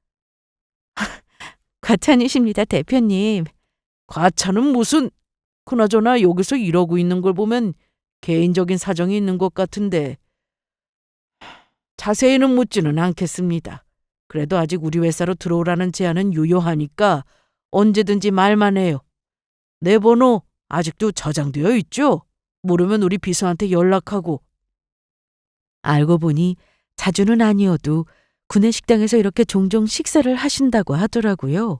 과찬이십니다, 대표님. 과찬은 무슨... 그나저나 여기서 이러고 있는 걸 보면 개인적인 사정이 있는 것 같은데 자세히는 묻지는 않겠습니다. 그래도 아직 우리 회사로 들어오라는 제안은 유효하니까 언제든지 말만 해요. 내 번호 아직도 저장되어 있죠? 모르면 우리 비서한테 연락하고. 알고 보니 자주는 아니어도 구내식당에서 이렇게 종종 식사를 하신다고 하더라고요.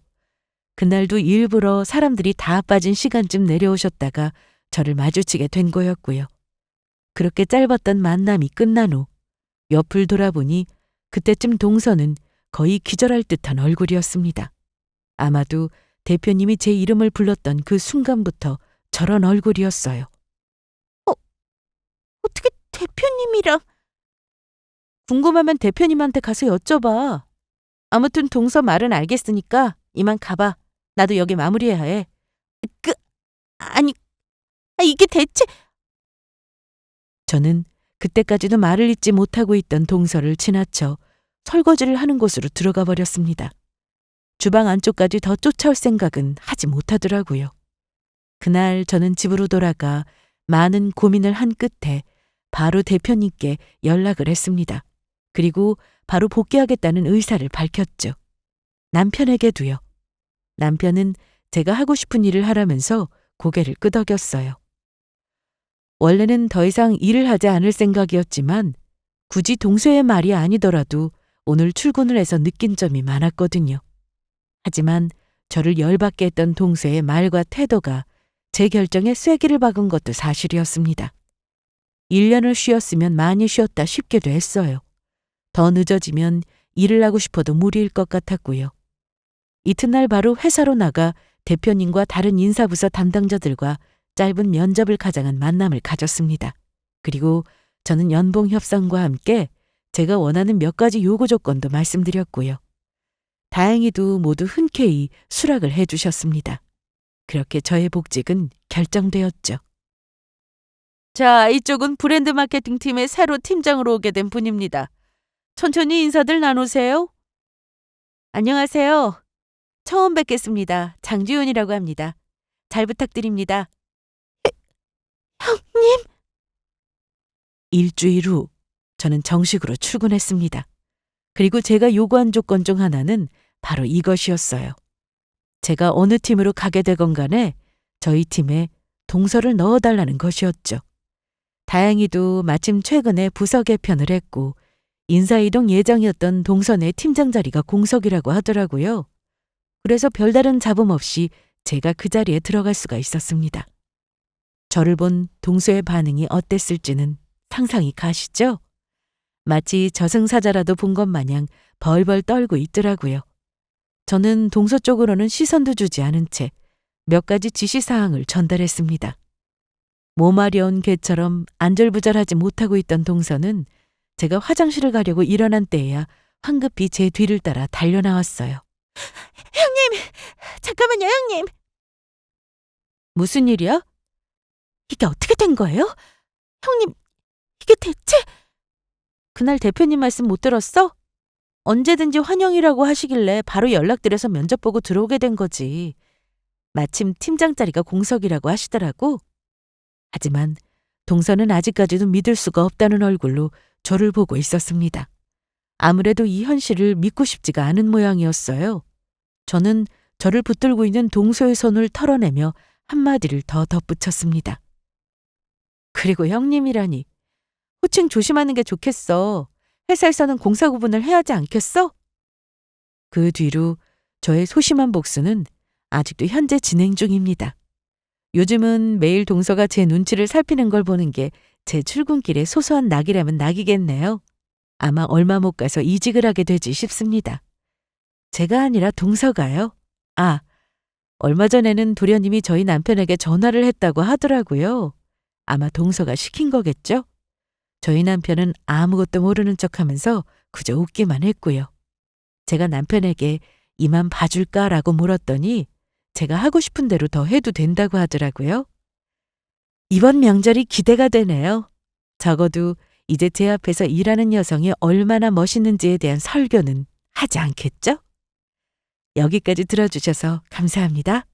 그날도 일부러 사람들이 다 빠진 시간쯤 내려오셨다가 저를 마주치게 된 거였고요. 그렇게 짧았던 만남이 끝난 후 옆을 돌아보니 그때쯤 동서는 거의 기절할 듯한 얼굴이었습니다. 아마도 대표님이 제 이름을 불렀던 그 순간부터 저런 얼굴이었어요. 어떻게 대표님이랑... 궁금하면 대표님한테 가서 여쭤봐. 아무튼 동서 말은 알겠으니까 이만 가봐. 나도 여기 마무리해야 해. 아니, 이게 대체... 저는 그때까지도 말을 잇지 못하고 있던 동서를 지나쳐 설거지를 하는 곳으로 들어가 버렸습니다. 주방 안쪽까지 더 쫓아올 생각은 하지 못하더라고요. 그날 저는 집으로 돌아가 많은 고민을 한 끝에 바로 대표님께 연락을 했습니다. 그리고 바로 복귀하겠다는 의사를 밝혔죠. 남편에게도요. 남편은 제가 하고 싶은 일을 하라면서 고개를 끄덕였어요. 원래는 더 이상 일을 하지 않을 생각이었지만 굳이 동서의 말이 아니더라도 오늘 출근을 해서 느낀 점이 많았거든요. 하지만 저를 열받게 했던 동서의 말과 태도가 제 결정에 쐐기를 박은 것도 사실이었습니다. 1년을 쉬었으면 많이 쉬었다 싶기도 했어요. 더 늦어지면 일을 하고 싶어도 무리일 것 같았고요. 이튿날 바로 회사로 나가 대표님과 다른 인사부서 담당자들과 짧은 면접을 가장한 만남을 가졌습니다. 그리고 저는 연봉 협상과 함께 제가 원하는 몇 가지 요구 조건도 말씀드렸고요. 다행히도 모두 흔쾌히 수락을 해주셨습니다. 그렇게 저의 복직은 결정되었죠. 자, 이쪽은 브랜드 마케팅 팀의 새로 팀장으로 오게 된 분입니다. 천천히 인사들 나누세요. 안녕하세요. 처음 뵙겠습니다. 장지훈이라고 합니다. 잘 부탁드립니다. 형님? 일주일 후 저는 정식으로 출근했습니다. 그리고 제가 요구한 조건 중 하나는 바로 이것이었어요. 제가 어느 팀으로 가게 되건 간에 저희 팀에 동서를 넣어달라는 것이었죠. 다행히도 마침 최근에 부서 개편을 했고 인사이동 예정이었던 동서 내 팀장 자리가 공석이라고 하더라고요. 그래서 별다른 잡음 없이 제가 그 자리에 들어갈 수가 있었습니다. 저를 본 동서의 반응이 어땠을지는 상상이 가시죠? 마치 저승사자라도 본 것 마냥 벌벌 떨고 있더라고요. 저는 동서쪽으로는 시선도 주지 않은 채 몇 가지 지시사항을 전달했습니다. 몸아려운 개처럼 안절부절하지 못하고 있던 동서는 제가 화장실을 가려고 일어난 때에야 황급히 제 뒤를 따라 달려나왔어요. 형님, 잠깐만요, 형님. 무슨 일이야? 이게 어떻게 된 거예요? 형님, 이게 대체? 그날 대표님 말씀 못 들었어? 언제든지 환영이라고 하시길래 바로 연락드려서 면접 보고 들어오게 된 거지. 마침 팀장 자리가 공석이라고 하시더라고. 하지만 동서는 아직까지도 믿을 수가 없다는 얼굴로 저를 보고 있었습니다. 아무래도 이 현실을 믿고 싶지가 않은 모양이었어요. 저는 저를 붙들고 있는 동서의 손을 털어내며 한마디를 더 덧붙였습니다. 그리고 형님이라니. 호칭 조심하는 게 좋겠어. 회사에서는 공사 구분을 해야 하지 않겠어? 그 뒤로 저의 소심한 복수는 아직도 현재 진행 중입니다. 요즘은 매일 동서가 제 눈치를 살피는 걸 보는 게 제 출근길의 소소한 낙이라면 낙이겠네요. 아마 얼마 못 가서 이직을 하게 되지 싶습니다. 제가 아니라 동서가요. 아, 얼마 전에는 도련님이 저희 남편에게 전화를 했다고 하더라고요. 아마 동서가 시킨 거겠죠? 저희 남편은 아무것도 모르는 척하면서 그저 웃기만 했고요. 제가 남편에게 이만 봐줄까라고 물었더니 제가 하고 싶은 대로 더 해도 된다고 하더라고요. 이번 명절이 기대가 되네요. 적어도 이제 제 앞에서 일하는 여성이 얼마나 멋있는지에 대한 설교는 하지 않겠죠? 여기까지 들어주셔서 감사합니다.